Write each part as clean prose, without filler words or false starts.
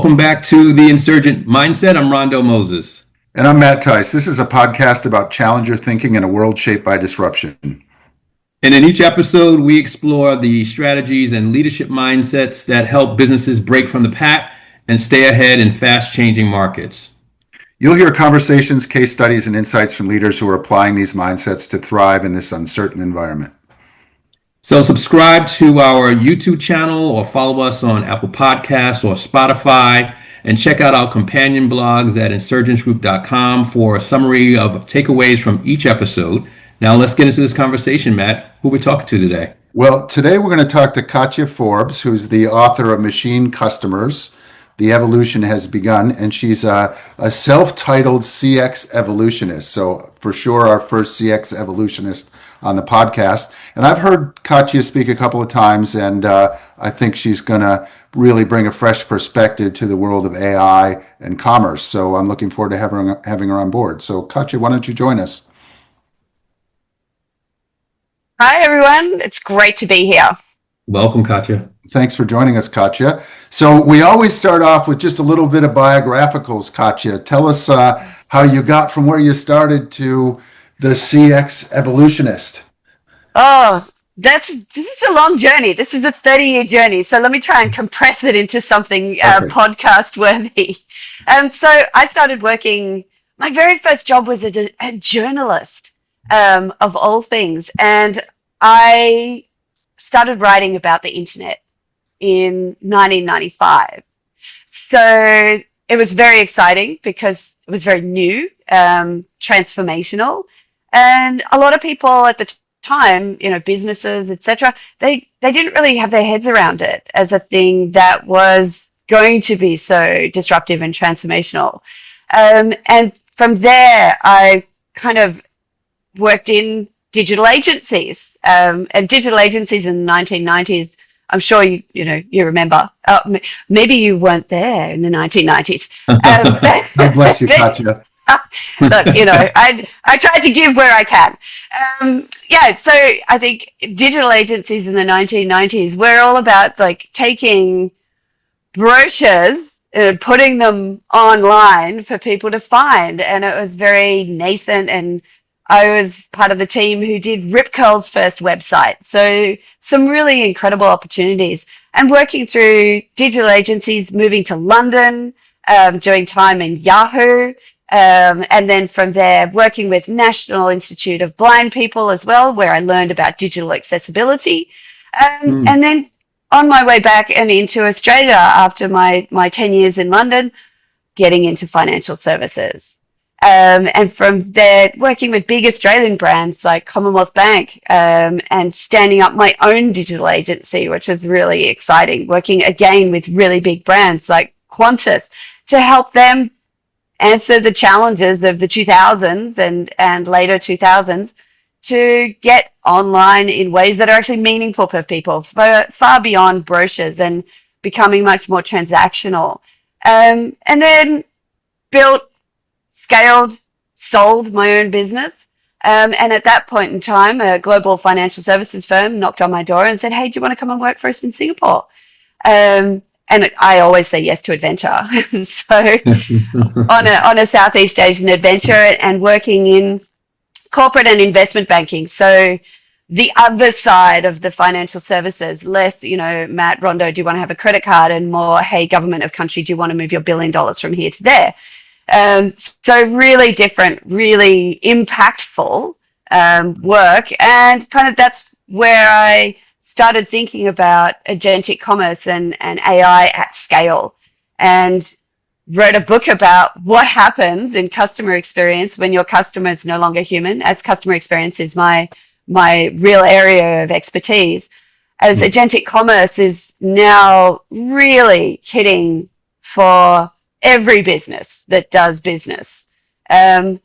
Welcome back to The Insurgent Mindset. I'm Rondo Moses. And I'm Matt Tice. This is a podcast about challenger thinking in a world shaped by disruption. And in each episode, we explore the strategies and leadership mindsets that help businesses break from the pack and stay ahead in fast-changing markets. You'll hear conversations, case studies, and insights from leaders who are applying these mindsets to thrive in this uncertain environment. So subscribe to our YouTube channel or follow us on Apple Podcasts or Spotify, and check out our companion blogs at insurgentsgroup.com for a summary of takeaways from each episode. Now let's get into this conversation, Matt. Who are we talking to today? Well, today we're going to talk to Katja Forbes, who's the author of Machine Customers. The Evolution Has Begun, and she's a self-titled CX evolutionist. So for sure, our first CX evolutionist on the podcast. And I've heard Katja speak a couple of times, and I think she's going to really bring a fresh perspective to the world of AI and commerce. So I'm looking forward to having her on board. So Katja, why don't you join us? Hi, everyone. It's great to be here. Welcome, Katja. Thanks for joining us, Katja. So we always start off with just a little bit of biographicals, Katja. Tell us how you got from where you started to the CX evolutionist. Oh, this is a long journey. This is a 30-year journey. So let me try and compress it into something podcast worthy. So I started working, my very first job was a journalist of all things. And I started writing about the internet in 1995. So it was very exciting because it was very new, transformational, and a lot of people at the time, businesses, etc., they didn't really have their heads around it as a thing that was going to be so disruptive and transformational. And from there, I kind of worked in digital agencies, and digital agencies in the 1990s. I'm sure you remember. Maybe you weren't there in the 1990s. God bless you, Katja. Look, I try to give where I can. So I think digital agencies in the 1990s were all about like taking brochures and putting them online for people to find, and it was very nascent. And I was part of the team who did Rip Curl's first website. So some really incredible opportunities. And working through digital agencies, moving to London, doing time in Yahoo, and then from there working with National Institute of Blind People as well, where I learned about digital accessibility. And then on my way back and into Australia after my 10 years in London, getting into financial services. And from there, working with big Australian brands like Commonwealth Bank, and standing up my own digital agency, which is really exciting, working again with really big brands like Qantas to help them answer the challenges of the 2000s and later 2000s to get online in ways that are actually meaningful for people, far beyond brochures and becoming much more transactional. And then scaled, sold my own business. And at that point in time, a global financial services firm knocked on my door and said, "Hey, do you want to come and work for us in Singapore?" And I always say yes to adventure. So on a Southeast Asian adventure and working in corporate and investment banking. So the other side of the financial services, less, Matt, Rondo, do you want to have a credit card? And more, hey, government of country, do you want to move your $1 billion from here to there? So really different, really impactful work. And kind of that's where I started thinking about agentic commerce and AI at scale, and wrote a book about what happens in customer experience when your customer is no longer human, as customer experience is my real area of expertise, as agentic commerce is now really hitting for every business that does business,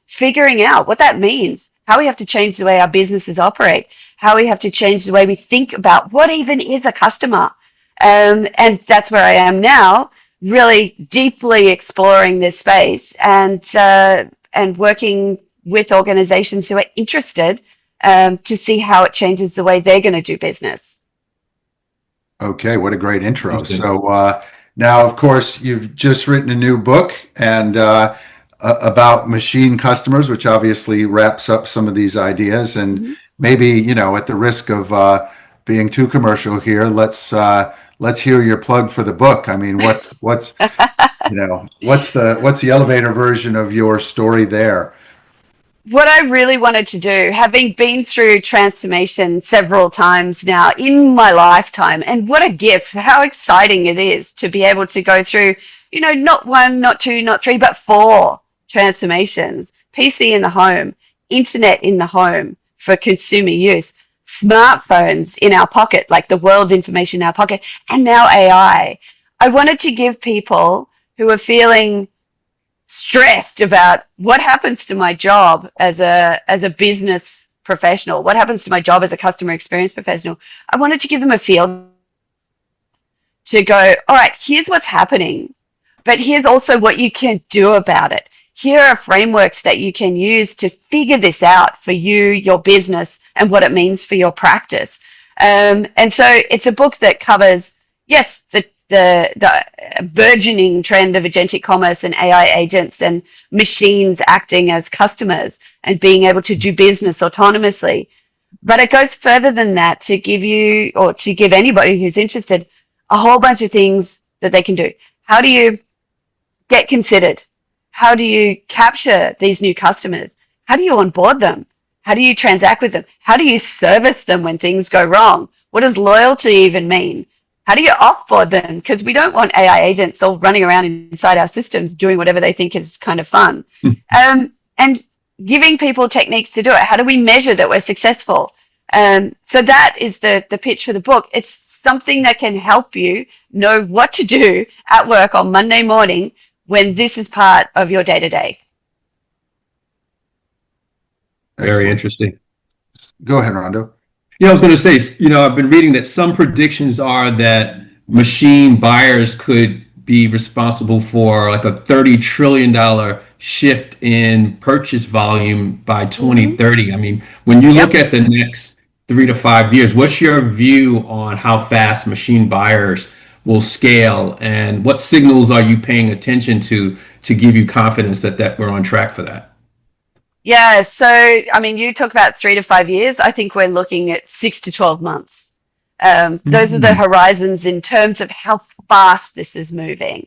figuring out what that means, how we have to change the way our businesses operate, how we have to change the way we think about what even is a customer. And that's where I am now, really deeply exploring this space and working with organizations who are interested to see how it changes the way they're going to do business. Okay, what a great intro. So Now, of course, you've just written a new book and about machine customers, which obviously wraps up some of these ideas. And Mhm. maybe, at the risk of being too commercial here, let's hear your plug for the book. I mean, what's the elevator version of your story there? What I really wanted to do, having been through transformation several times now in my lifetime, and what a gift, how exciting it is to be able to go through, not one, not two, not three, but four transformations. PC in the home, internet in the home for consumer use, smartphones in our pocket, like the world's information in our pocket, and now AI. I wanted to give people who are feeling stressed about what happens to my job as a business professional, what happens to my job as a customer experience professional. I wanted to give them a feel to go, all right, here's what's happening, but here's also what you can do about it. Here are frameworks that you can use to figure this out for you, your business, and what it means for your practice. And so it's a book that covers, yes, the burgeoning trend of agentic commerce and AI agents and machines acting as customers and being able to do business autonomously. But it goes further than that to give you, or to give anybody who's interested, a whole bunch of things that they can do. How do you get considered? How do you capture these new customers? How do you onboard them? How do you transact with them? How do you service them when things go wrong? What does loyalty even mean? How do you offboard them? Because we don't want AI agents all running around inside our systems doing whatever they think is kind of fun. And giving people techniques to do it. How do we measure that we're successful? So that is the pitch for the book. It's something that can help you know what to do at work on Monday morning when this is part of your day-to-day. Very Excellent. interesting. Go ahead, Rondo. I was going to say, I've been reading that some predictions are that machine buyers could be responsible for like a $30 trillion shift in purchase volume by 2030. I mean, when you look at the next 3 to 5 years, what's your view on how fast machine buyers will scale, and what signals are you paying attention to give you confidence that we're on track for that? Yeah, so I mean, you talk about 3 to 5 years. I think we're looking at 6 to 12 months. Those are the horizons in terms of how fast this is moving.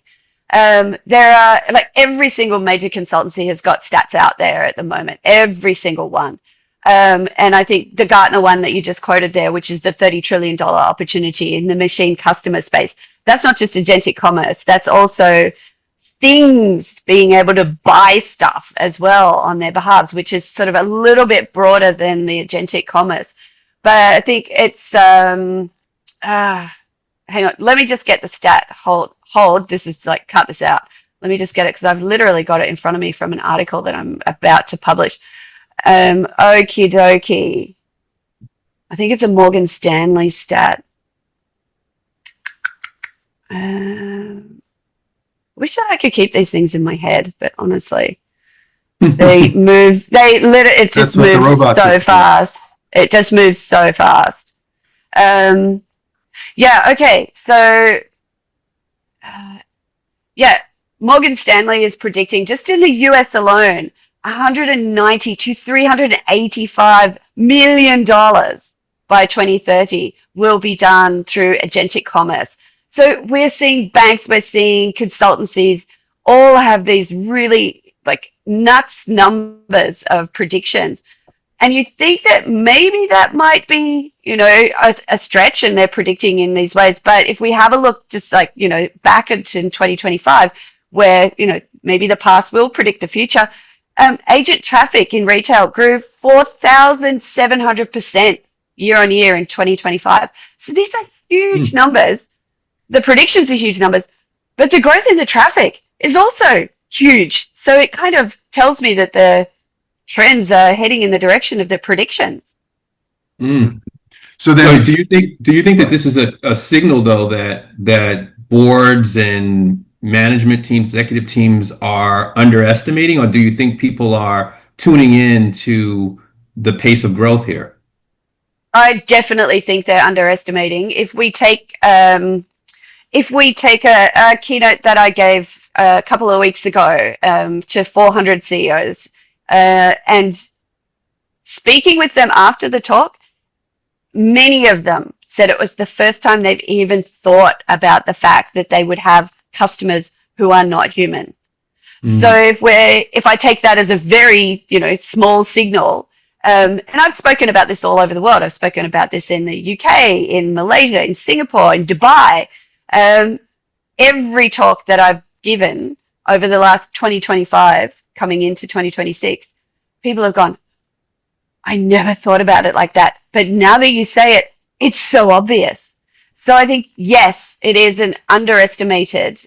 There are, like, every single major consultancy has got stats out there at the moment, every single one. And I think the Gartner one that you just quoted there, which is the $30 trillion opportunity in the machine customer space, that's not just agentic commerce, that's also things being able to buy stuff as well on their behalves, which is sort of a little bit broader than the agentic commerce. But I think it's hang on, let me just get the stat. Hold. This is like, cut this out. Let me just get it because I've literally got it in front of me from an article that I'm about to publish. Okie dokie. I think it's a Morgan Stanley stat. Wish that I could keep these things in my head, but honestly, it just moves so fast. It just moves so fast. Yeah, okay, so, Morgan Stanley is predicting just in the US alone, $190 to $385 million by 2030 will be done through agentic commerce. So we're seeing banks, we're seeing consultancies all have these really like nuts numbers of predictions. And you think that maybe that might be, a stretch and they're predicting in these ways. But if we have a look just like, back into 2025, where, maybe the past will predict the future, agent traffic in retail grew 4,700% year on year in 2025. So these are huge numbers. The predictions are huge numbers, but the growth in the traffic is also huge. So it kind of tells me that the trends are heading in the direction of the predictions. So then, do you think that this is a signal, though, that boards and management teams, executive teams are underestimating, or do you think people are tuning in to the pace of growth here? I definitely think they're underestimating. If we take if we take a keynote that I gave a couple of weeks ago to 400 CEOs, and speaking with them after the talk, many of them said it was the first time they've even thought about the fact that they would have customers who are not human. So if I take that as a very, small signal, and I've spoken about this all over the world. I've spoken about this in the UK, in Malaysia, in Singapore, in Dubai. Every talk that I've given over the last 2025, coming into 2026, people have gone, I never thought about it like that. But now that you say it, it's so obvious. So I think, yes, it is an underestimated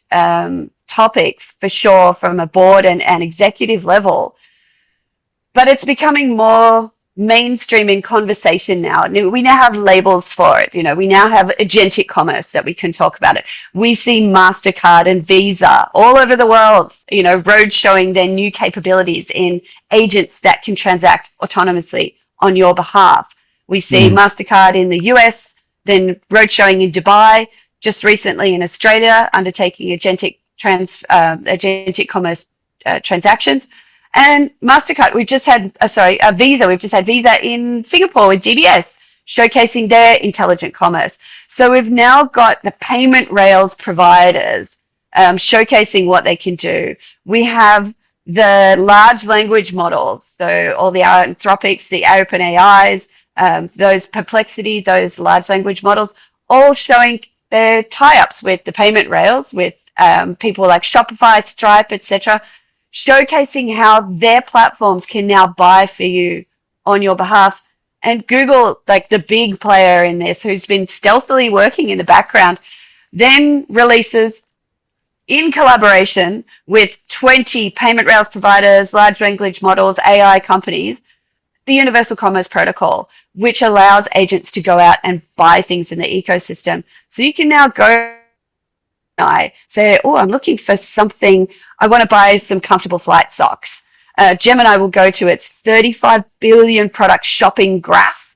topic for sure from a board and executive level, but it's becoming more mainstream in conversation now. We now have labels for it. We now have agentic commerce that we can talk about it. We see MasterCard and Visa all over the world, road showing their new capabilities in agents that can transact autonomously on your behalf. We see MasterCard in the US, then road showing in Dubai, just recently in Australia, undertaking agentic commerce transactions. And MasterCard, Visa, we've just had Visa in Singapore with GBS, showcasing their intelligent commerce. So we've now got the payment rails providers showcasing what they can do. We have the large language models, so all the Anthropics, the OpenAIs, those Perplexity, those large language models, all showing their tie-ups with the payment rails, with people like Shopify, Stripe, etc., showcasing how their platforms can now buy for you on your behalf. And Google, like the big player in this, who's been stealthily working in the background, then releases in collaboration with 20 payment rails providers, large language models, AI companies, the Universal Commerce Protocol, which allows agents to go out and buy things in the ecosystem. So you can now go say, I'm looking for something. I want to buy some comfortable flight socks. Gemini will go to its 35 billion product shopping graph,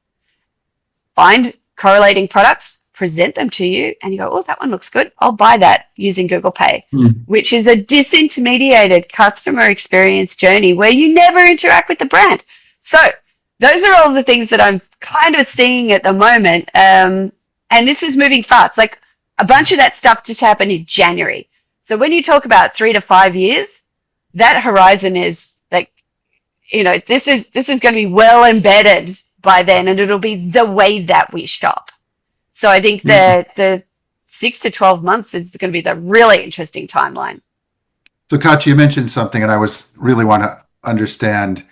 find correlating products, present them to you, and you go, that one looks good. I'll buy that using Google Pay, which is a disintermediated customer experience journey where you never interact with the brand. So those are all the things that I'm kind of seeing at the moment. And this is moving fast. Like, a bunch of that stuff just happened in January. So when you talk about 3 to 5 years, that horizon is like, this is going to be well embedded by then, and it'll be the way that we shop. So I think the 6 to 12 months is going to be the really interesting timeline. So Katja, you mentioned something, and I really want to understand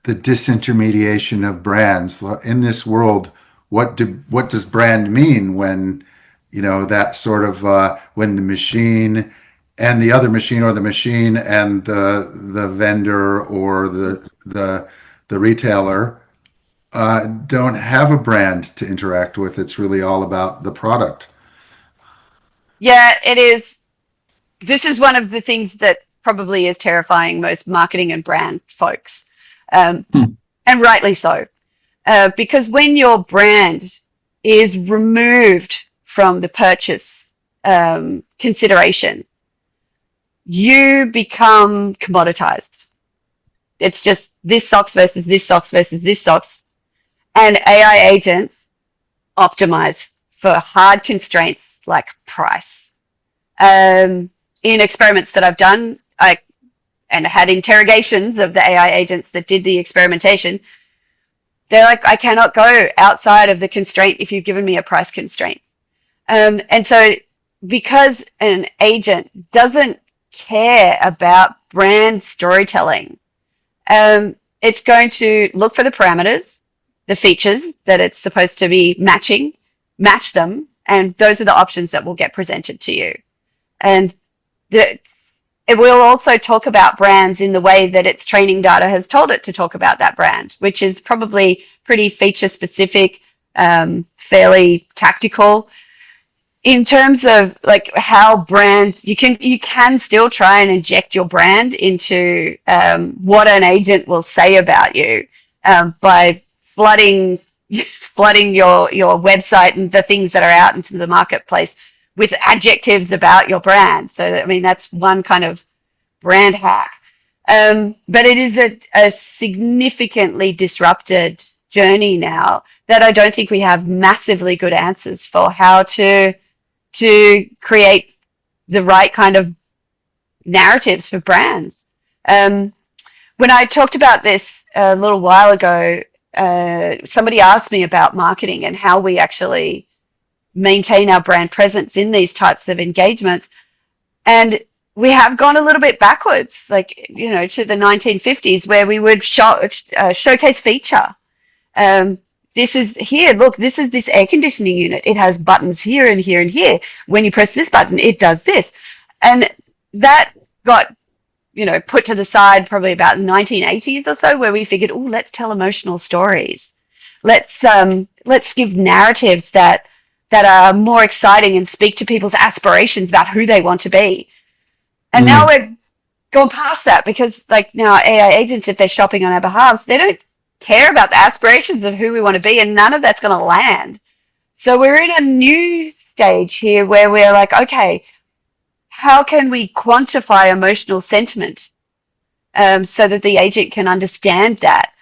the disintermediation of brands in this world. What does brand mean when that sort of when the machine and the other machine, or the machine and the vendor or the retailer don't have a brand to interact with? It's really all about the product. Yeah, it is. This is one of the things that probably is terrifying most marketing and brand folks, and rightly so, because when your brand is removed from the purchase consideration, you become commoditized. It's just this socks versus this socks versus this socks. And AI agents optimize for hard constraints like price. In experiments that I've done, and had interrogations of the AI agents that did the experimentation, they're like, I cannot go outside of the constraint if you've given me a price constraint. And so because an agent doesn't care about brand storytelling, it's going to look for the parameters, the features that it's supposed to be match them, and those are the options that will get presented to you. And it will also talk about brands in the way that its training data has told it to talk about that brand, which is probably pretty feature specific, fairly tactical. In terms of like how brands, you can still try and inject your brand into what an agent will say about you by flooding your website and the things that are out into the marketplace with adjectives about your brand. So, I mean, that's one kind of brand hack. But it is a significantly disrupted journey now that I don't think we have massively good answers for how to create the right kind of narratives for brands. When I talked about this a little while ago, somebody asked me about marketing and how we actually maintain our brand presence in these types of engagements. And we have gone a little bit backwards, like, to the 1950s where we would showcase feature. This is here, look, this is this air conditioning unit. It has buttons here and here and here. When you press this button, it does this. And that got, put to the side probably about the 1980s or so, where we figured, oh, let's tell emotional stories. Let's give narratives that are more exciting and speak to people's aspirations about who they want to be. And now we're gone past that because, like, now AI agents, if they're shopping on our behalf, they don't care about the aspirations of who we want to be, and none of that's going to land. So we're in a new stage here where we're like, okay, how can we quantify emotional sentiment so that the agent can understand that?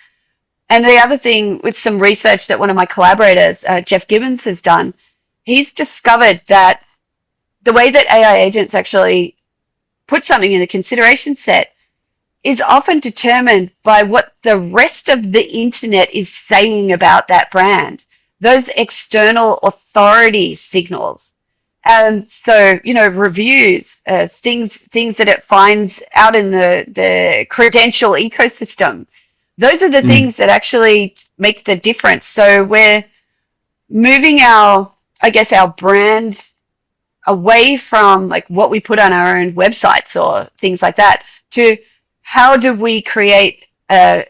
And the other thing, with some research that one of my collaborators, Jeff Gibbons, has done, he's discovered that the way that AI agents actually put something in the consideration set is often determined by what the rest of the internet is saying about that brand, those external authority signals. So, reviews, things that it finds out in the credential ecosystem. Those are the things that actually make the difference. So we're moving our brand away from like what we put on our own websites or things like that to how do we create the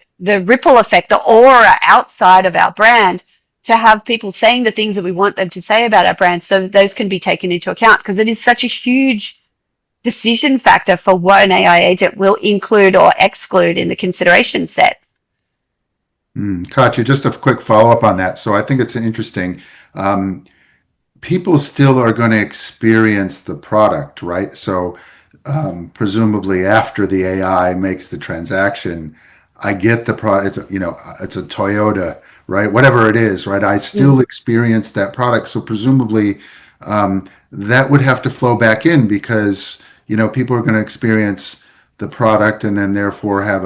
ripple effect, the aura outside of our brand to have people saying the things that we want them to say about our brand so that those can be taken into account, because it is such a huge decision factor for what an AI agent will include or exclude in the consideration set. Katja, just a quick follow-up on that. So I think it's interesting. People still are going to experience the product, right? So presumably after the AI makes the transaction, I get the product. It's a Toyota, right? Whatever it is, right? I still experience that product. So presumably that would have to flow back in because people are going to experience the product and then therefore have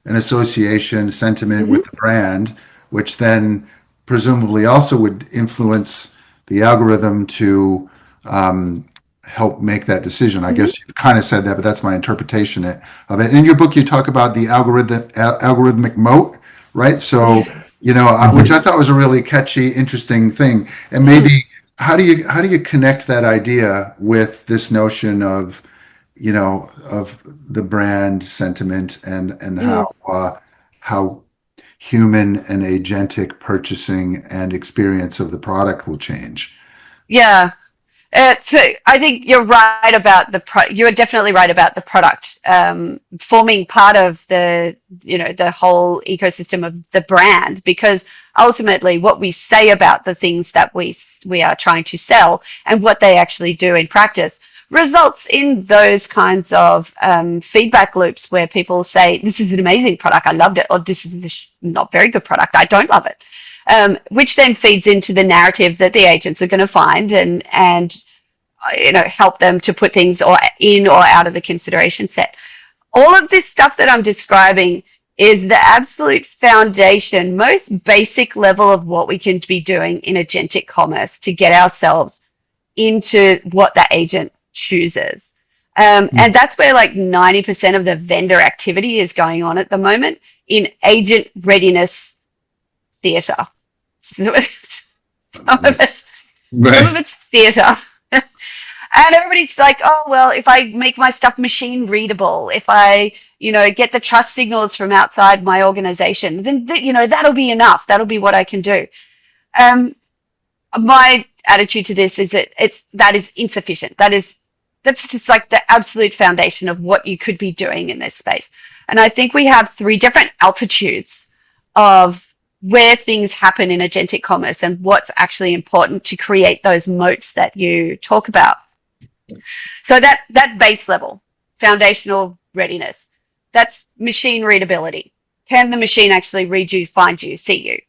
an association sentiment with the brand, which then presumably also would influence the algorithm to help make that decision. I guess you kind of said that, but that's my interpretation of it. In your book, you talk about the algorithmic moat, right? So, which I thought was a really catchy, interesting thing. And maybe how do you connect that idea with this notion of of the brand sentiment and how human and agentic purchasing and experience of the product will change? Yeah. So I think you're right about you're definitely right about the product forming part of the the whole ecosystem of the brand, because ultimately what we say about the things that we are trying to sell and what they actually do in practice results in those kinds of feedback loops where people say, this is an amazing product, I loved it, or this is a not very good product, I don't love it. Which then feeds into the narrative that the agents are going to find and help them to put things in or out of the consideration set. All of this stuff that I'm describing is the absolute foundation, most basic level of what we can be doing in agentic commerce to get ourselves into what that agent chooses. And that's where like 90% of the vendor activity is going on at the moment in agent readiness theater. Some of it's theater. And everybody's like, oh, well, if I make my stuff machine readable, if I, get the trust signals from outside my organization, then, that'll be enough. That'll be what I can do. My attitude to this is that that is insufficient. That's just like the absolute foundation of what you could be doing in this space. And I think we have 3 different altitudes of where things happen in agentic commerce and what's actually important to create those moats that you talk about. So that base level, foundational readiness, that's machine readability. Can the machine actually read you, find you, see you?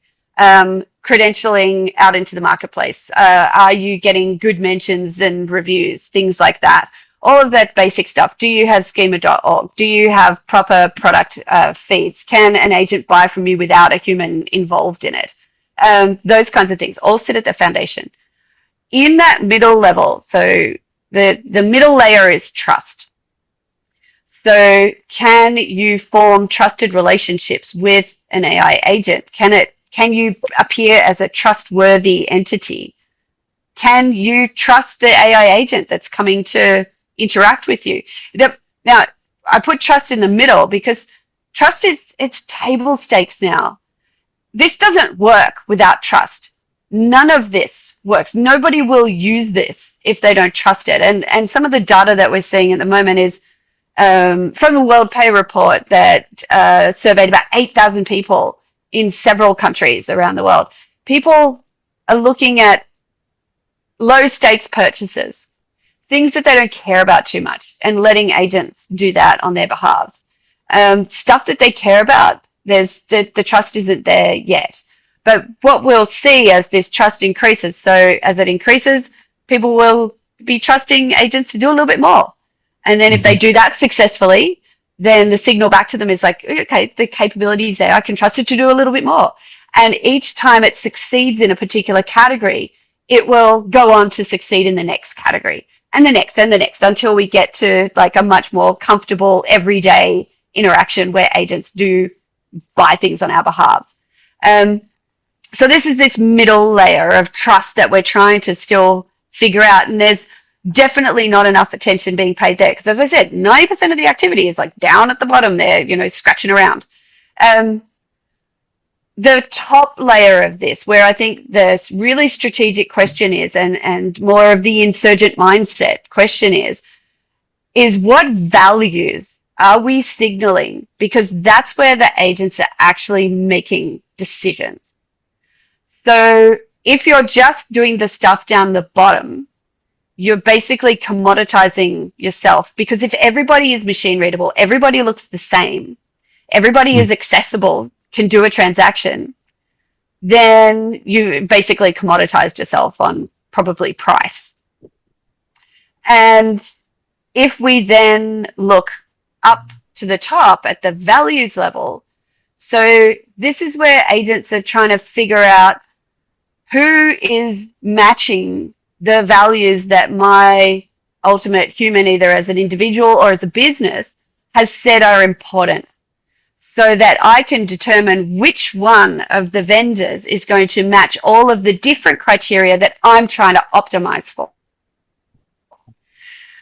Credentialing out into the marketplace. Are you getting good mentions and reviews? Things like that. All of that basic stuff. Do you have schema.org? Do you have proper product feeds? Can an agent buy from you without a human involved in it? Those kinds of things all sit at the foundation. In that middle level, so the middle layer is trust. So can you form trusted relationships with an AI agent? Can you appear as a trustworthy entity? Can you trust the AI agent that's coming to interact with you? Now, I put trust in the middle because trust it's table stakes now. This doesn't work without trust. None of this works. Nobody will use this if they don't trust it. And some of the data that we're seeing at the moment is from the World Pay Report that surveyed about 8,000 people in several countries around the world. People are looking at low stakes purchases, things that they don't care about too much, and letting agents do that on their behalves. Stuff that they care about, the trust isn't there yet. But what we'll see as this trust increases, so as it increases, people will be trusting agents to do a little bit more. And then if they do that successfully, then the signal back to them is like, okay, the capability is there. I can trust it to do a little bit more. And each time it succeeds in a particular category, it will go on to succeed in the next category and the next until we get to like a much more comfortable everyday interaction where agents do buy things on our behalves. So this is this middle layer of trust that we're trying to still figure out. And there's definitely not enough attention being paid there. Because as I said, 90% of the activity is like down at the bottom there, scratching around. The top layer of this, where I think this really strategic question is, and more of the insurgent mindset question is what values are we signaling? Because that's where the agents are actually making decisions. So if you're just doing the stuff down the bottom, you're basically commoditizing yourself, because if everybody is machine readable, everybody looks the same, everybody is accessible, can do a transaction, then you basically commoditized yourself on probably price. And if we then look up to the top at the values level, so this is where agents are trying to figure out who is matching the values that my ultimate human, either as an individual or as a business, has said are important, so that I can determine which one of the vendors is going to match all of the different criteria that I'm trying to optimize for.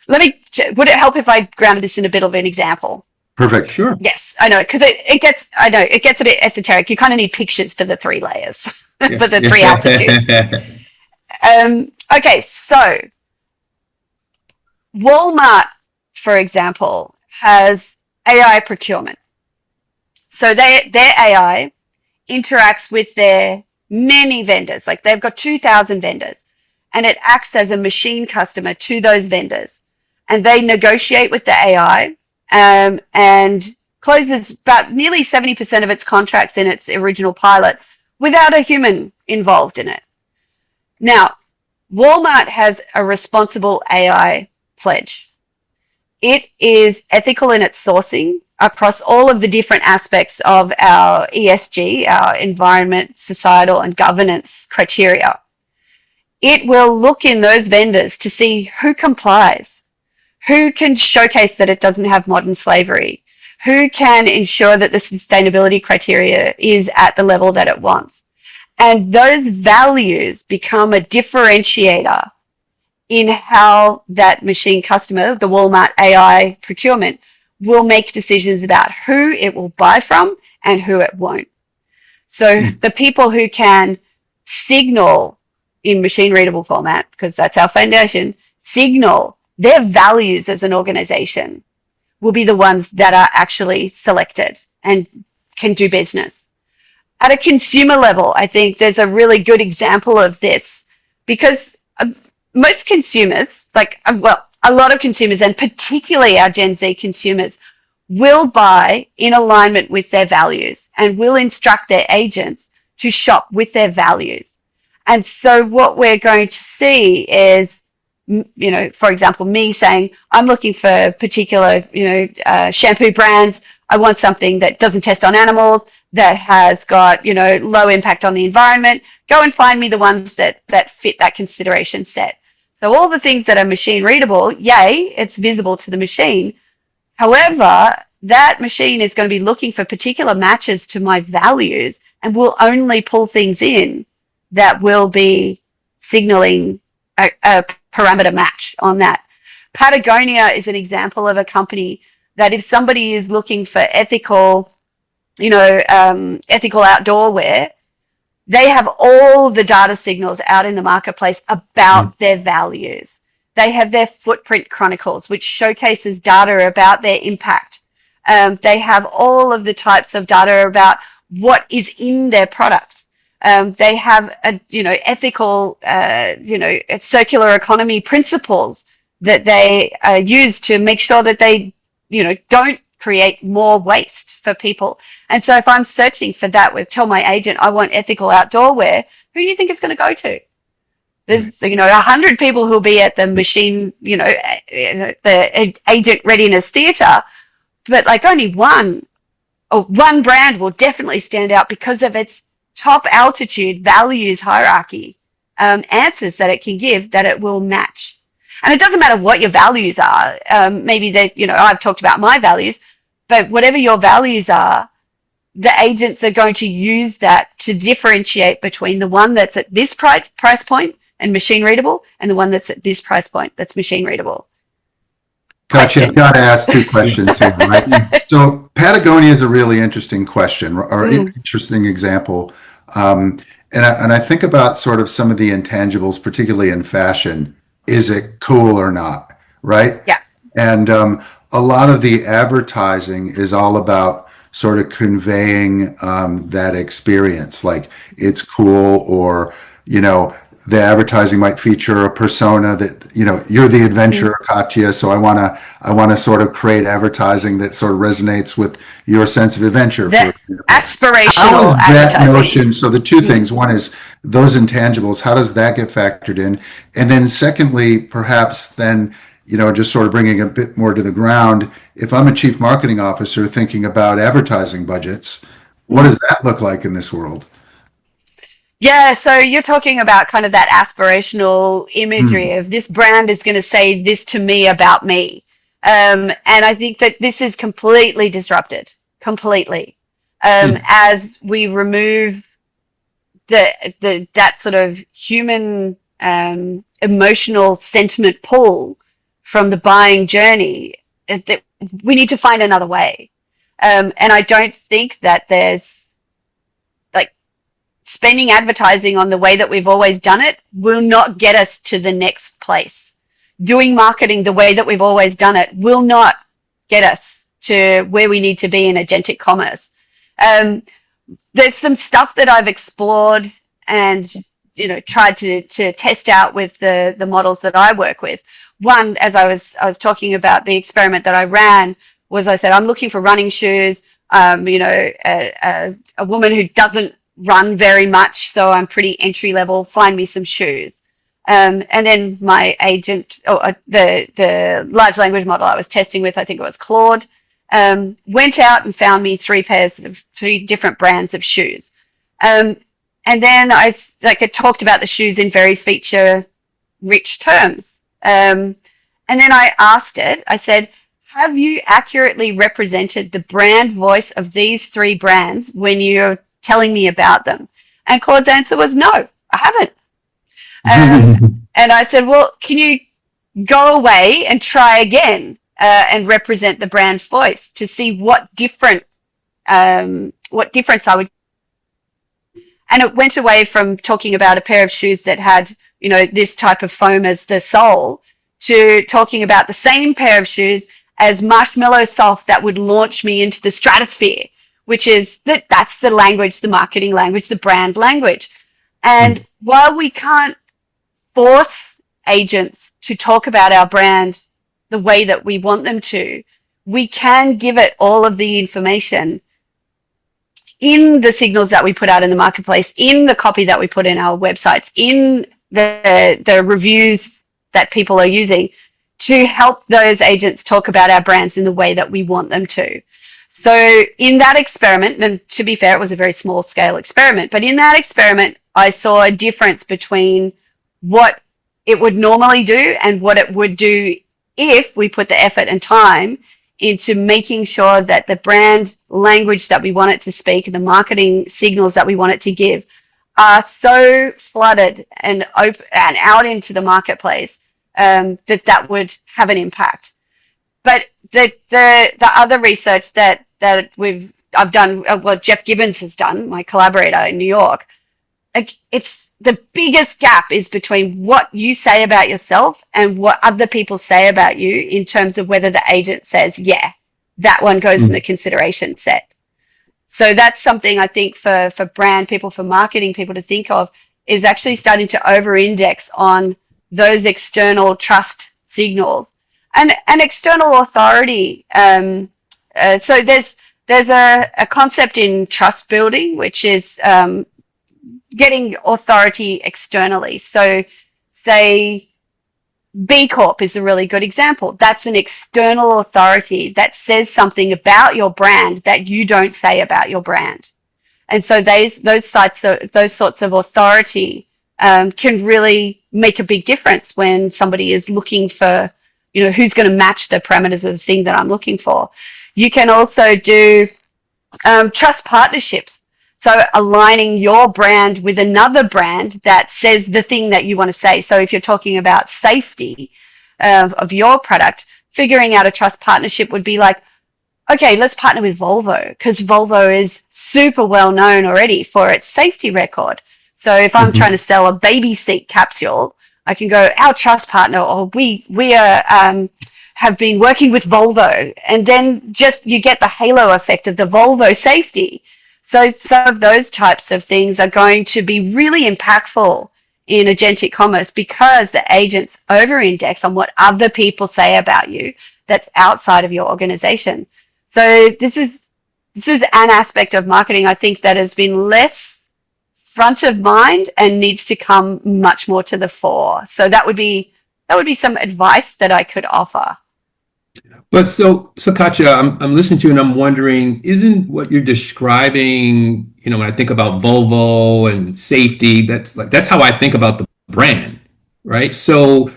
Would it help if I grounded this in a bit of an example? Perfect. Sure. Yes, I know, because it gets a bit esoteric. You kind of need pictures for the three layers, for the three altitudes. Okay, so Walmart, for example, has AI procurement. So their AI interacts with their many vendors. Like they've got 2,000 vendors, and it acts as a machine customer to those vendors. And they negotiate with the AI and closes about nearly 70% of its contracts in its original pilot without a human involved in it. Now, Walmart has a responsible AI pledge. It is ethical in its sourcing across all of the different aspects of our ESG, our environment, societal, and governance criteria. It will look in those vendors to see who complies, who can showcase that it doesn't have modern slavery, who can ensure that the sustainability criteria is at the level that it wants. And those values become a differentiator in how that machine customer, the Walmart AI procurement, will make decisions about who it will buy from and who it won't. So the people who can signal in machine readable format, because that's our foundation, signal their values as an organization, will be the ones that are actually selected and can do business. At a consumer level, I think there's a really good example of this, because most consumers, a lot of consumers, and particularly our Gen Z consumers, will buy in alignment with their values and will instruct their agents to shop with their values. And so what we're going to see is, for example, me saying, I'm looking for particular, shampoo brands. I want something that doesn't test on animals, that has got, low impact on the environment. Go and find me the ones that fit that consideration set. So all the things that are machine readable, yay, it's visible to the machine. However, that machine is going to be looking for particular matches to my values and will only pull things in that will be signaling a parameter match on that. Patagonia is an example of a company that if somebody is looking for ethical outdoor wear, they have all the data signals out in the marketplace about their values. They have their footprint chronicles, which showcases data about their impact. They have all of the types of data about what is in their products. They have, ethical, circular economy principles that they use to make sure that they, don't create more waste for people. And so if I'm searching for that, tell my agent I want ethical outdoor wear, who do you think it's going to go to? There's 100 people who'll be at the machine, the agent readiness theater, but only one brand will definitely stand out because of its top altitude values hierarchy, answers that it can give that it will match. And it doesn't matter what your values are. Maybe that, I've talked about my values, but whatever your values are, the agents are going to use that to differentiate between the one that's at this price point and machine readable and the one that's at this price point that's machine readable. Katja, I've got to ask two questions here, right? So Patagonia is a really interesting question or interesting example. And I think about sort of some of the intangibles, particularly in fashion. Is it cool or not, right? Yeah. And a lot of the advertising is all about sort of conveying that experience, like it's cool, or, the advertising might feature a persona that, you're the adventurer, Katja, so I want to sort of create advertising that sort of resonates with your sense of adventure. That aspirational how is that advertising. notion? So the two things, one is those intangibles, how does that get factored in? And then secondly, perhaps then, just sort of bringing a bit more to the ground, if I'm a chief marketing officer thinking about advertising budgets, what does that look like in this world? Yeah, so you're talking about kind of that aspirational imagery of this brand is going to say this to me about me. And I think that this is completely disrupted, completely. As we remove that sort of human emotional sentiment pull from the buying journey, we need to find another way. And I don't think that there's spending advertising on the way that we've always done it will not get us to the next place. Doing marketing the way that we've always done it will not get us to where we need to be in agentic commerce. There's some stuff that I've explored and tried to test out with the models that I work with. One, as I was talking about the experiment that I ran, was I said I'm looking for running shoes. A woman who doesn't run very much, so I'm pretty entry level. Find me some shoes. And then my agent, the large language model I was testing with, I think it was Claude, went out and found me three different brands of shoes. And then I talked about the shoes in very feature-rich terms. And then I asked it. I said, "Have you accurately represented the brand voice of these three brands when you're telling me about them?" And Claude's answer was, "No, I haven't." And I said, "Well, can you go away and try again and represent the brand voice to see what difference I would?" And it went away from talking about a pair of shoes that had, this type of foam as the sole, to talking about the same pair of shoes as marshmallow soft that would launch me into the stratosphere, which is that's the language, the marketing language, the brand language. And while we can't force agents to talk about our brand the way that we want them to, we can give it all of the information in the signals that we put out in the marketplace, in the copy that we put in our websites, in the reviews that people are using, to help those agents talk about our brands in the way that we want them to. So in that experiment, and to be fair, it was a very small scale experiment, but in that experiment, I saw a difference between what it would normally do and what it would do if we put the effort and time into making sure that the brand language that we want it to speak and the marketing signals that we want it to give are so flooded and open and out into the marketplace that would have an impact. But the other research that I've done, what Jeff Gibbons has done, my collaborator in New York, it's the biggest gap is between what you say about yourself and what other people say about you in terms of whether the agent says, yeah, that one goes in the consideration set. So that's something I think for brand people, for marketing people to think of, is actually starting to over-index on those external trust signals and external authority. So there's a concept in trust building, which is getting authority externally. So say B Corp is a really good example. That's an external authority that says something about your brand that you don't say about your brand. And so those sorts of authority can really make a big difference when somebody is looking for, who's going to match the parameters of the thing that I'm looking for. You can also do trust partnerships. So aligning your brand with another brand that says the thing that you want to say. So if you're talking about safety of your product, figuring out a trust partnership would be like, okay, let's partner with Volvo, because Volvo is super well known already for its safety record. So if I'm trying to sell a baby seat capsule, I can go, our trust partner, or we have been working with Volvo, and then just you get the halo effect of the Volvo safety. So some of those types of things are going to be really impactful in agentic commerce because the agents over-index on what other people say about you that's outside of your organization. So this is an aspect of marketing, I think, that has been less front of mind and needs to come much more to the fore. So that would be some advice that I could offer. But so Katja, I'm listening to you and I'm wondering, isn't what you're describing, when I think about Volvo and safety, that's how I think about the brand, right? So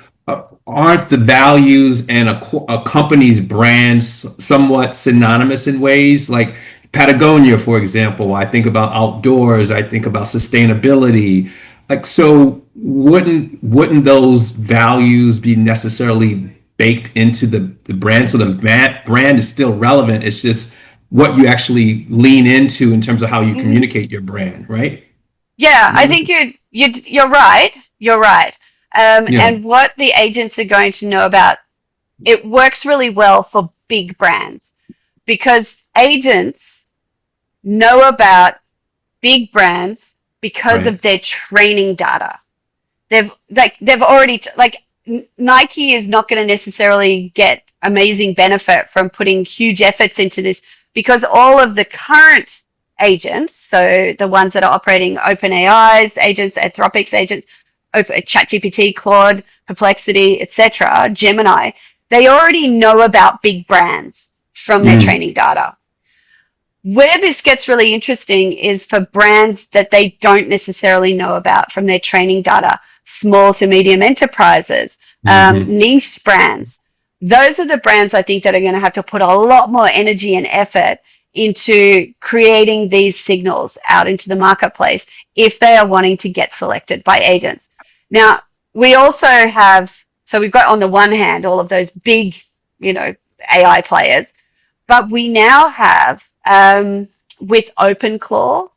aren't the values and a company's brands somewhat synonymous in ways? Like Patagonia, for example, I think about outdoors, I think about sustainability. Like, so wouldn't those values be necessarily baked into the brand, so the brand is still relevant? It's just what you actually lean into in terms of how you communicate your brand, right? Yeah, I think you're right. You're right. And what the agents are going to know about, it works really well for big brands because agents know about big brands because of their training data. They've already Nike is not going to necessarily get amazing benefit from putting huge efforts into this because all of the current agents, so the ones that are operating OpenAI's agents, Anthropic's agents, ChatGPT, Claude, Perplexity, etc., Gemini, they already know about big brands from their training data. Where this gets really interesting is for brands that they don't necessarily know about from their training data. Small to medium enterprises, niche brands. Those are the brands I think that are going to have to put a lot more energy and effort into creating these signals out into the marketplace if they are wanting to get selected by agents. Now, we also have, so we've got on the one hand all of those big, AI players, but we now have, with OpenClaw,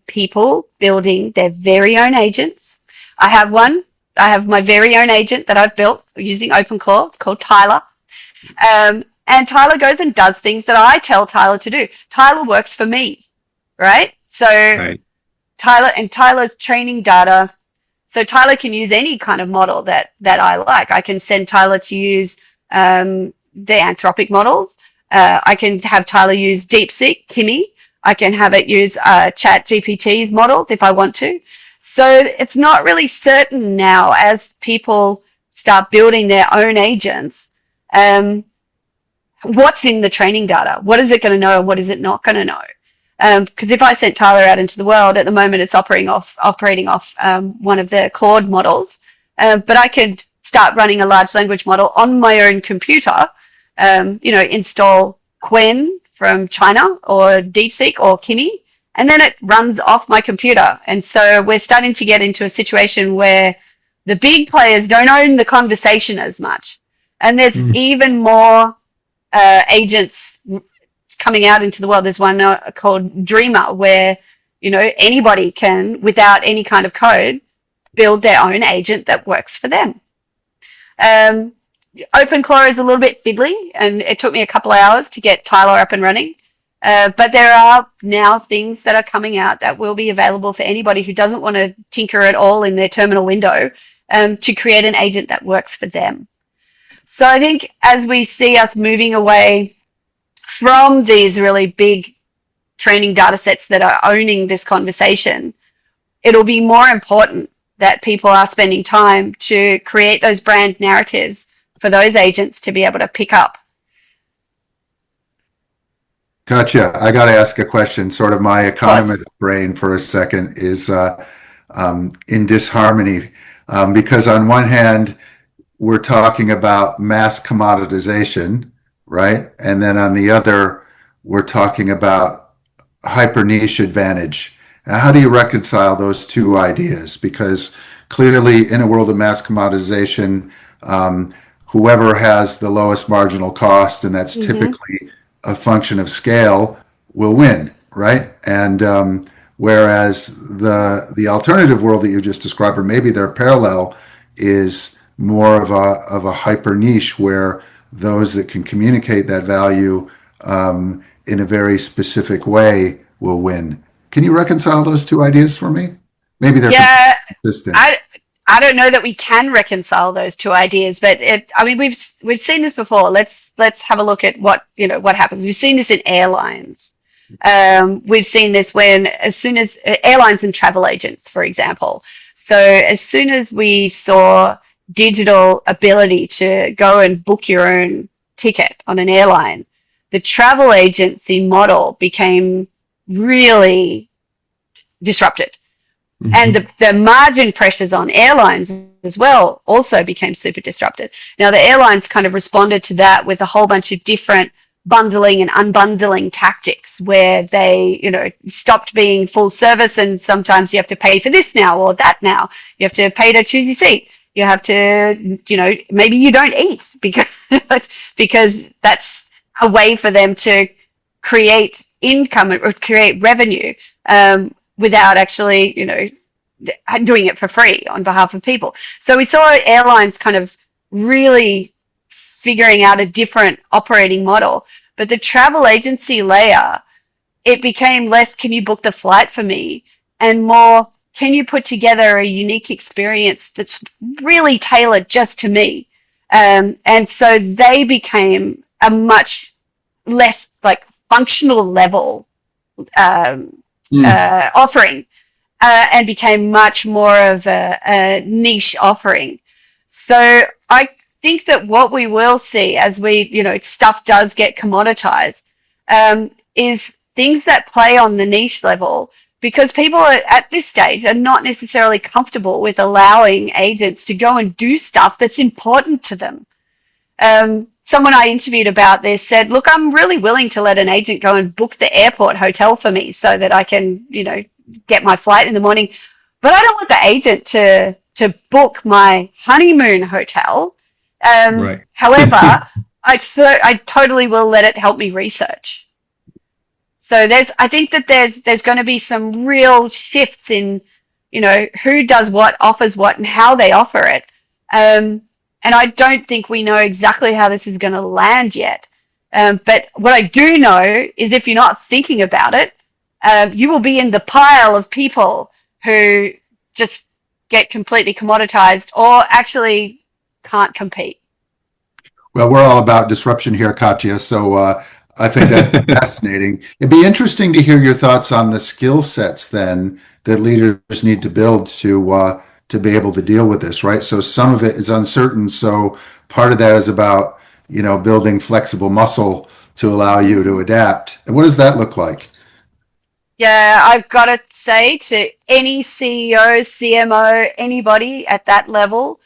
people building their very own agents. I have my very own agent that I've built using OpenClaw. It's called Tyler. And Tyler goes and does things that I tell Tyler to do. Tyler works for me, right? So Right. Tyler's training data. So Tyler can use any kind of model that I like. I can send Tyler to use the Anthropic models. I can have Tyler use DeepSeek, Kimi. I can have it use Chat GPT's models if I want to. So it's not really certain now as people start building their own agents, what's in the training data. What is it going to know and what is it not going to know? Because if I sent Tyler out into the world, at the moment it's operating off one of the Claude models, but I could start running a large language model on my own computer, install Qwen from China or DeepSeek or Kimi, and then it runs off my computer. And so we're starting to get into a situation where the big players don't own the conversation as much. And there's even more agents coming out into the world. There's one called Dreamer where, anybody can, without any kind of code, build their own agent that works for them. OpenClaw is a little bit fiddly, and it took me a couple of hours to get Tyler up and running. But there are now things that are coming out that will be available for anybody who doesn't want to tinker at all in their terminal window to create an agent that works for them. So I think as we see us moving away from these really big training data sets that are owning this conversation, it'll be more important that people are spending time to create those brand narratives for those agents to be able to pick up. Katja, I got to ask a question. Sort of my economist brain for a second is in disharmony because on one hand, we're talking about mass commoditization, right? And then on the other, we're talking about hyper niche advantage. Now, how do you reconcile those two ideas? Because clearly in a world of mass commoditization, whoever has the lowest marginal cost, and that's typically a function of scale, will win, right? And whereas the alternative world that you just described, or maybe they're parallel, is more of a hyper niche where those that can communicate that value in a very specific way will win. Can you reconcile those two ideas for me? Maybe they're consistent. I don't know that we can reconcile those two ideas, but we've seen this before. Let's have a look at what happens. We've seen this in airlines. We've seen this as soon as airlines and travel agents, for example. So as soon as we saw digital ability to go and book your own ticket on an airline, the travel agency model became really disrupted. And the margin pressures on airlines as well also became super disrupted. Now, the airlines kind of responded to that with a whole bunch of different bundling and unbundling tactics where they, stopped being full service, and sometimes you have to pay for this now or that now. You have to pay to choose your seat. You have to, maybe you don't eat because that's a way for them to create income or create revenue without actually, doing it for free on behalf of people. So we saw airlines kind of really figuring out a different operating model. But the travel agency layer, it became less, can you book the flight for me? And more, can you put together a unique experience that's really tailored just to me? And so they became a much less functional level offering and became much more of a niche offering. So I think that what we will see as stuff does get commoditized is things that play on the niche level, because people at this stage are not necessarily comfortable with allowing agents to go and do stuff that's important to them. Someone I interviewed about this said, look, I'm really willing to let an agent go and book the airport hotel for me so that I can, get my flight in the morning. But I don't want the agent to book my honeymoon hotel. Right. However, I totally will let it help me research. So I think that there's going to be some real shifts in, who does what, offers what, and how they offer it. And I don't think we know exactly how this is going to land yet. But what I do know is if you're not thinking about it, you will be in the pile of people who just get completely commoditized or actually can't compete. Well, we're all about disruption here, Katja. So I think that's fascinating. It'd be interesting to hear your thoughts on the skill sets then that leaders need to build to be able to deal with this, right? So some of it is uncertain. So part of that is about, building flexible muscle to allow you to adapt. And what does that look like? Yeah, I've got to say to any CEO, CMO, anybody at that level,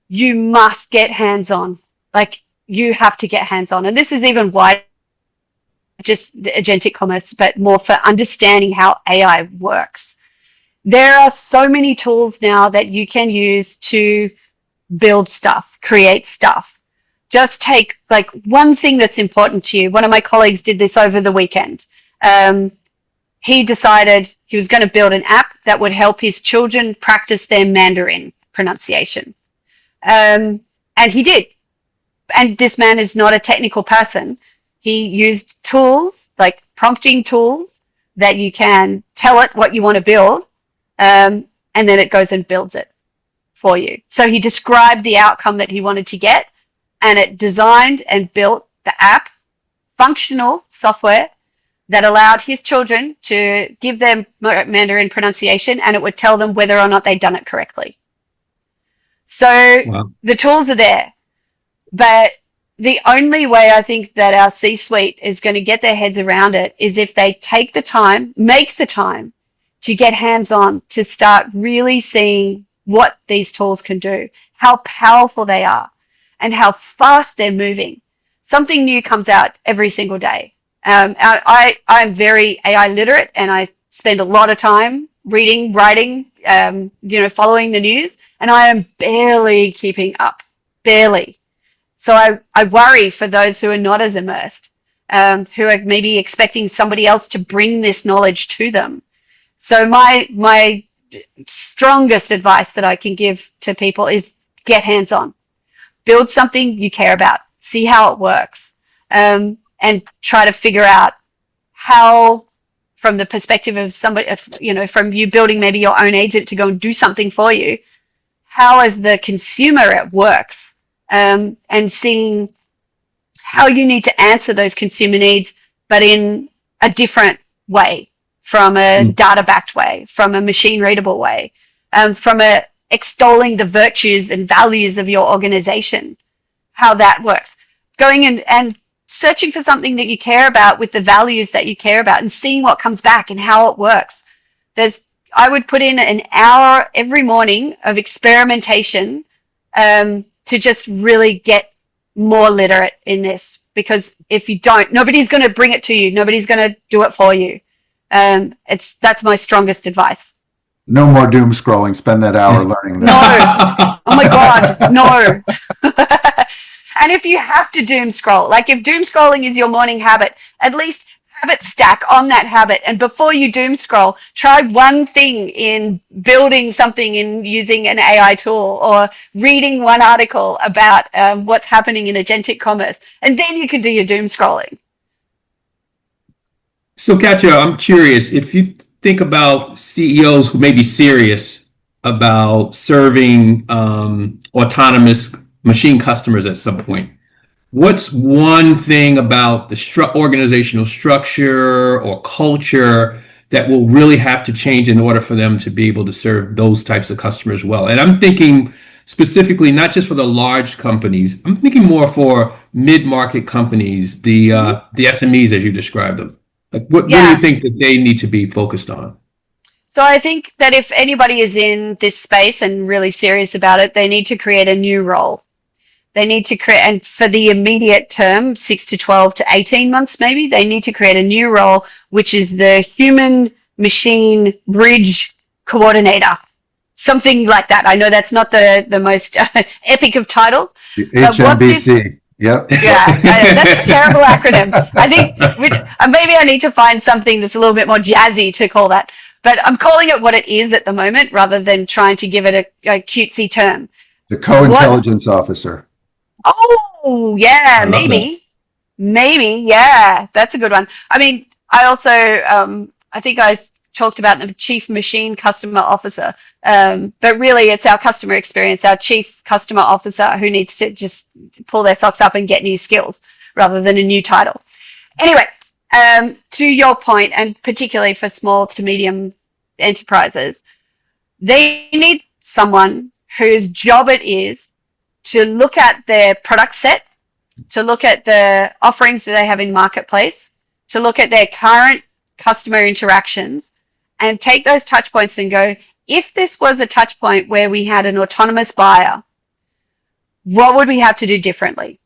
you must get hands-on. Like you have to get hands-on. And this is even why just the agentic commerce, but more for understanding how AI works. There are so many tools now that you can use to build stuff, create stuff. Just take like one thing that's important to you. One of my colleagues did this over the weekend. He decided he was going to build an app that would help his children practice their Mandarin pronunciation. And he did. And this man is not a technical person. He used tools, like prompting tools, that you can tell it what you want to build, and then it goes and builds it for you. So he described the outcome that he wanted to get, and it designed and built the app, functional software, that allowed his children to give them Mandarin pronunciation, and it would tell them whether or not they'd done it correctly. So Wow. the tools are there, but the only way I think that our C-suite is going to get their heads around it is if they take the time, make the time to get hands-on, to start really seeing what these tools can do, how powerful they are, and how fast they're moving. Something new comes out every single day. I'm very AI literate, and I spend a lot of time reading, writing, following the news, and I am barely keeping up, barely. So I worry for those who are not as immersed, who are maybe expecting somebody else to bring this knowledge to them. So my strongest advice that I can give to people is get hands-on. Build something you care about. See how it works. And try to figure out how, from the perspective of somebody, from you building maybe your own agent to go and do something for you, how as the consumer it works, and seeing how you need to answer those consumer needs, but in a different way, from a data-backed way, from a machine-readable way, from a extolling the virtues and values of your organization, how that works. Going in and searching for something that you care about with the values that you care about and seeing what comes back and how it works. I would put in an hour every morning of experimentation to just really get more literate in this, because if you don't, nobody's going to bring it to you. Nobody's going to do it for you. That's my strongest advice. No more doom scrolling. Spend that hour learning this. No. Oh my God, no. And if you have to doom scroll, like if doom scrolling is your morning habit, at least habit stack on that habit. And before you doom scroll, try one thing in building something in using an AI tool, or reading one article about what's happening in agentic commerce. And then you can do your doom scrolling. So, Katja, I'm curious, if you think about CEOs who may be serious about serving autonomous machine customers at some point, what's one thing about the organizational structure or culture that will really have to change in order for them to be able to serve those types of customers well? And I'm thinking specifically not just for the large companies, I'm thinking more for mid-market companies, the SMEs as you described them. Like, what do you think that they need to be focused on? So I think that if anybody is in this space and really serious about it, they need to create a new role. They need to create, and for the immediate term, 6 to 12 to 18 months maybe, they need to create a new role, which is the human-machine bridge coordinator. Something like that. I know that's not the most epic of titles. The HMBC. Yep. Yeah, that's a terrible acronym. I think maybe I need to find something that's a little bit more jazzy to call that. But I'm calling it what it is at the moment, rather than trying to give it a cutesy term. The co-intelligence officer. Oh, yeah, maybe. Maybe, yeah, that's a good one. I mean, I also, I think I talked about the chief machine customer officer, but really it's our customer experience, our chief customer officer who needs to just pull their socks up and get new skills rather than a new title. Anyway, to your point, and particularly for small to medium enterprises, they need someone whose job it is to look at their product set, to look at the offerings that they have in marketplace, to look at their current customer interactions, and take those touch points and go, if this was a touch point where we had an autonomous buyer, what would we have to do differently?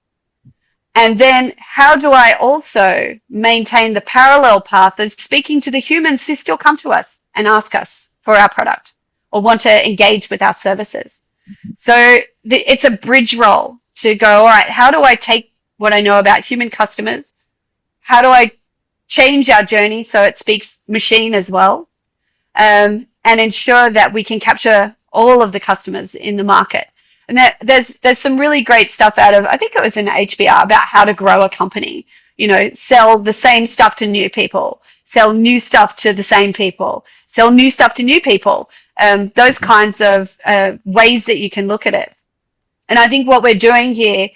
And then how do I also maintain the parallel path of speaking to the humans who still come to us and ask us for our product or want to engage with our services? So it's a bridge role to go, all right, how do I take what I know about human customers? How do I change our journey so it speaks machine as well? And ensure that we can capture all of the customers in the market. And there's some really great stuff out of, I think it was in HBR, about how to grow a company. You know, sell the same stuff to new people, sell new stuff to the same people, sell new stuff to new people. Those kinds of ways that you can look at it. And I think what we're doing here,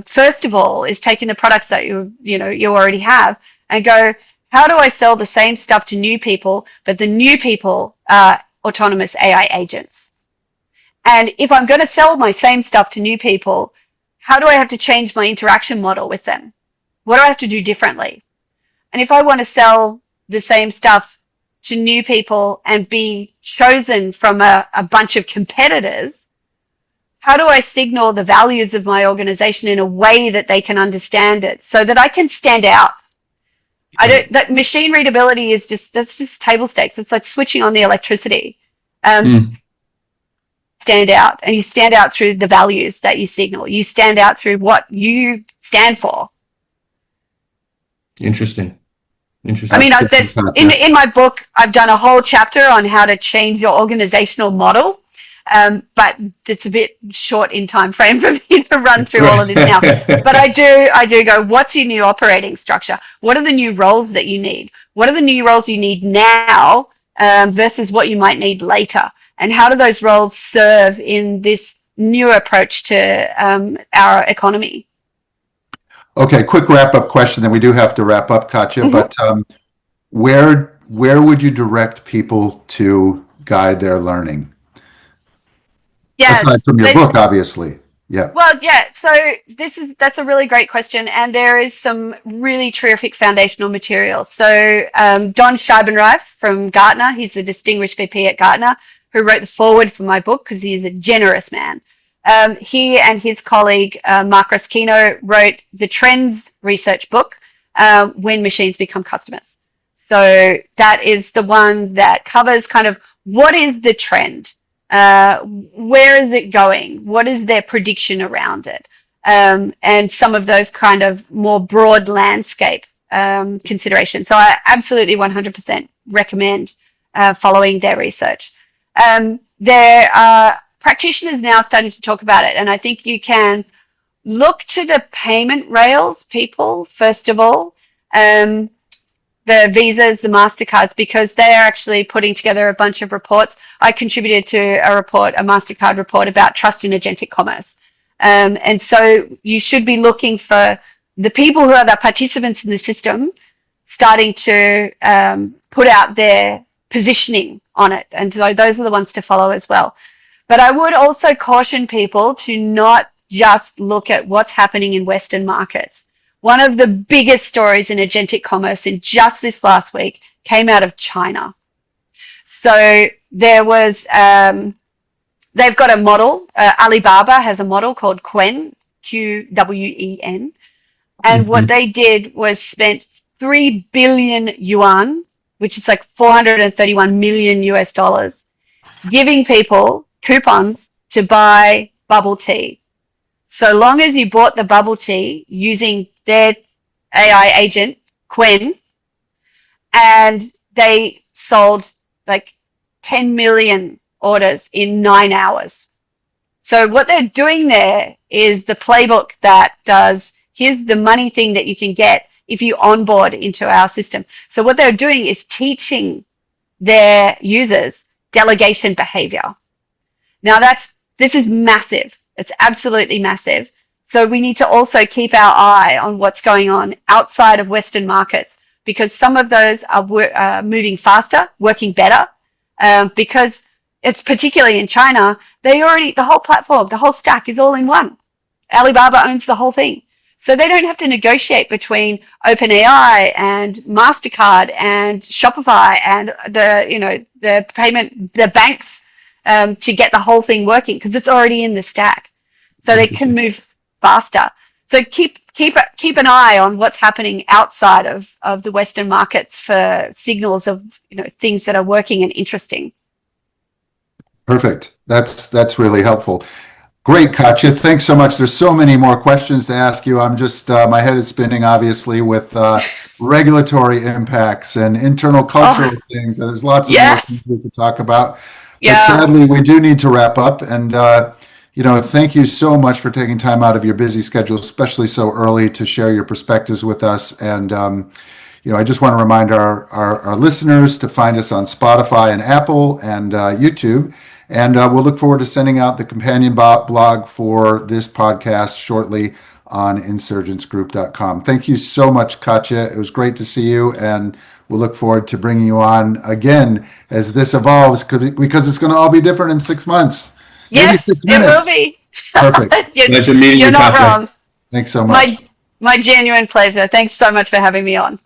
first of all, is taking the products that you already have and go, how do I sell the same stuff to new people, but the new people are autonomous AI agents? And if I'm going to sell my same stuff to new people, how do I have to change my interaction model with them? What do I have to do differently? And if I want to sell the same stuff to new people and be chosen from a bunch of competitors, how do I signal the values of my organization in a way that they can understand it so that I can stand out? That machine readability is that's just table stakes. It's like switching on the electricity. Stand out, and you stand out through the values that you signal. You stand out through what you stand for. Interesting. I mean, in my book, I've done a whole chapter on how to change your organizational model, but it's a bit short in time frame for me to run through all of this now. But I do go, what's your new operating structure? What are the new roles that you need? What are the new roles you need now versus what you might need later? And how do those roles serve in this new approach to our economy? Okay, quick wrap-up question, then we do have to wrap up, Katja. Mm-hmm. But where would you direct people to guide their learning? Yes, aside from your book, obviously. Yeah. Well, yeah. So that's a really great question, and there is some really terrific foundational material. So Don Scheibenreif from Gartner, he's the distinguished VP at Gartner, who wrote the foreword for my book because he's a generous man. He and his colleague Mark Ruskino wrote the Trends research book, When Machines Become Customers. So that is the one that covers kind of what is the trend, where is it going, what is their prediction around it, and some of those kind of more broad landscape considerations. So I absolutely 100% recommend following their research. There are practitioners now starting to talk about it, and I think you can look to the payment rails people, first of all, the Visas, the MasterCards, because they are actually putting together a bunch of reports. I contributed to a MasterCard report about trust in agentic commerce. And so you should be looking for the people who are the participants in the system starting to put out their positioning on it. And so those are the ones to follow as well. But I would also caution people to not just look at what's happening in Western markets. One of the biggest stories in agentic commerce in just this last week came out of China. So there was, they've got a model, Alibaba has a model called Qwen, Qwen. And what they did was spent 3 billion yuan, which is like 431 million US dollars, giving people coupons to buy bubble tea. So long as you bought the bubble tea using their AI agent, Qwen, and they sold like 10 million orders in 9 hours. So what they're doing there is the playbook that does here's the money thing that you can get if you onboard into our system. So what they're doing is teaching their users delegation behavior. Now this is massive. It's absolutely massive. So we need to also keep our eye on what's going on outside of Western markets, because some of those are moving faster, working better, because it's particularly in China, the whole platform, the whole stack is all in one. Alibaba owns the whole thing. So they don't have to negotiate between OpenAI and MasterCard and Shopify and the banks to get the whole thing working, because it's already in the stack. So they can move faster. So keep an eye on what's happening outside of the Western markets for signals of things that are working and interesting. Perfect. That's really helpful. Great, Katja. Thanks so much. There's so many more questions to ask you. I'm just, my head is spinning, obviously, with regulatory impacts and internal cultural things. And there's lots of more things we could talk about. But sadly, we do need to wrap up. And, thank you so much for taking time out of your busy schedule, especially so early, to share your perspectives with us. And, I just want to remind our listeners to find us on Spotify and Apple and YouTube. And we'll look forward to sending out the companion blog for this podcast shortly on insurgentsgroup.com. Thank you so much, Katja. It was great to see you, and we'll look forward to bringing you on again as this evolves, because it's going to all be different in 6 months. Yes, maybe 6 minutes. It will be. Perfect. Pleasure meeting you, You're not Katja. wrong. Thanks so much. My genuine pleasure. Thanks so much for having me on.